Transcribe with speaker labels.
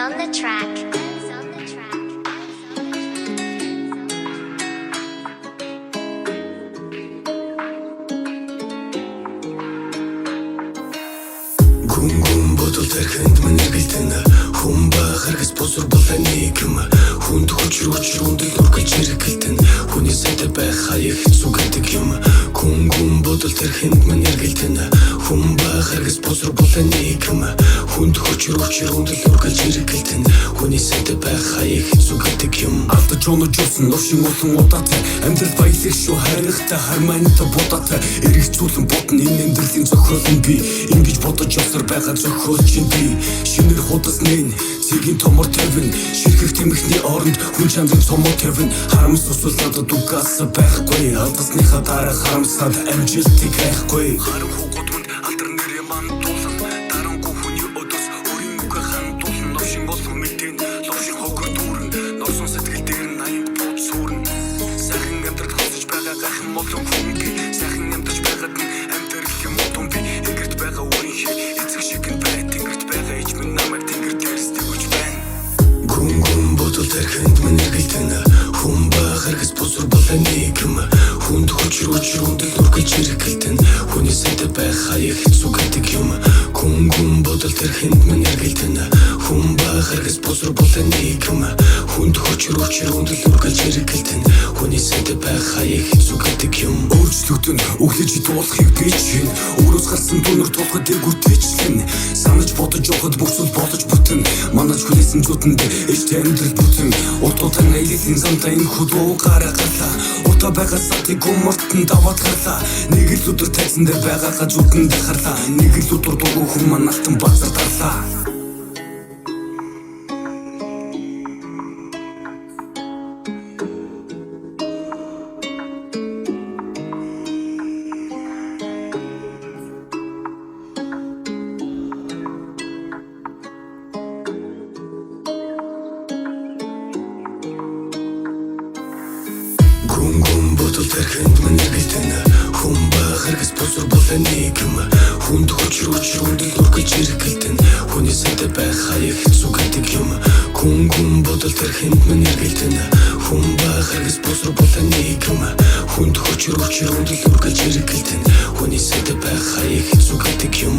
Speaker 1: on the track.
Speaker 2: Гүн бодол тархинд мань эргэлтэн хүн бахаргас босор болоо нийгэм хүнд хүчрүүч рүүндэл үргэлж эргэлтэн хүний сайтай байх хаяг хэцүү гэдэг юм. Гүн бодол тархинд мань эргэлтэн хүн бахаргас босор болоо нийгэм хүнд хүчрүүч рүүндэл үргэлж эргэлтэн хүний сайтай байх хаяг хэцүү гэдэг юм. Алдаж оножсэн новшин олон удаатай амьдрал баялаг шүү хайртай хармайнтай будаатай эргэцүүлэн бодно энэ амьдралын зохиолын би ингэж бодож явсаар байгаа зохиол чинь би шинээр худасны цэгийн томор тавина ширхэх тэмхний оронд хүн чанарын цомоо тавина харамс усвал надад угаас байхгүй алдасныхаа дараа харамсаад амжилтыг хайхгүй харам хугадманд алдар нэрээ мандуулан дарангу хүний өдөөс өрийн үгэ хандуулан новшин болох мэдэн ловшин хогор дүүрэн норсон сэтгэл дээр нь аянд бод сүрэн сайхан амьдрал хосож байгаа гайхан молон хүн би сайхан амьдарч байгаад нь амьдрал юм уу би ингэрт байгаа өрийн шиг эцэг шиг нь бай тэнгэрт байгаа ич минь намайг тэнгэр дээрс тэгвч байна. Гүн бодол тархинд мань эргэлтэн хүн бахаргас босор болоо нийгэм хүнд хүчрүүч рүүндэл үргэлж эргэлтэн хүний сайтай байх хаяг хэцүү гэдэг юм. Гүн бодол тархинд мань эргэлтэн хүн бахаргас босор болоо нийгэм хүнд хүчрүүч рүүндэл үргэлж эргэлтэн хүний сайтай байх хаяг хэцүү гэдэг юм. Өөрчлөлтөнд өглөж дуулахыг би чинь өөрөөс гарсан дүнэр тулахад дээгүүртэйчлэн санаж бодож явахад бүрсүүл бодож бүтэн манаж хүлээсэн зүтэнд ээжтэй амьдрал бүтэн уртуудаа найлын замтай энэ худуу гараа гарлаа уртаа байгаа сатыг гомортон даваад гарлаа нэг л өдөр тайзан дээр байгаагаа зүтэнд харлаа нэг л өдөр дуугүй хүн маналтан базар дарлаа. Гүн бодол тархинд мань эргэлтэн хүн бахаргас босор болоо нийгэм хүнд хүчрүүч рүүндэл үргэлж эргэлтэн хүний сайтай байх хаяг хэцүү гэдэг юм. Гүн бодол тархинд мань эргэлтэн хүн бахаргас босор болоо нийгэм хүнд хүчрүүч рүүндэл үргэлж эргэлтэн хүний сайтай байх хаяг хэцүү гэдэг юм.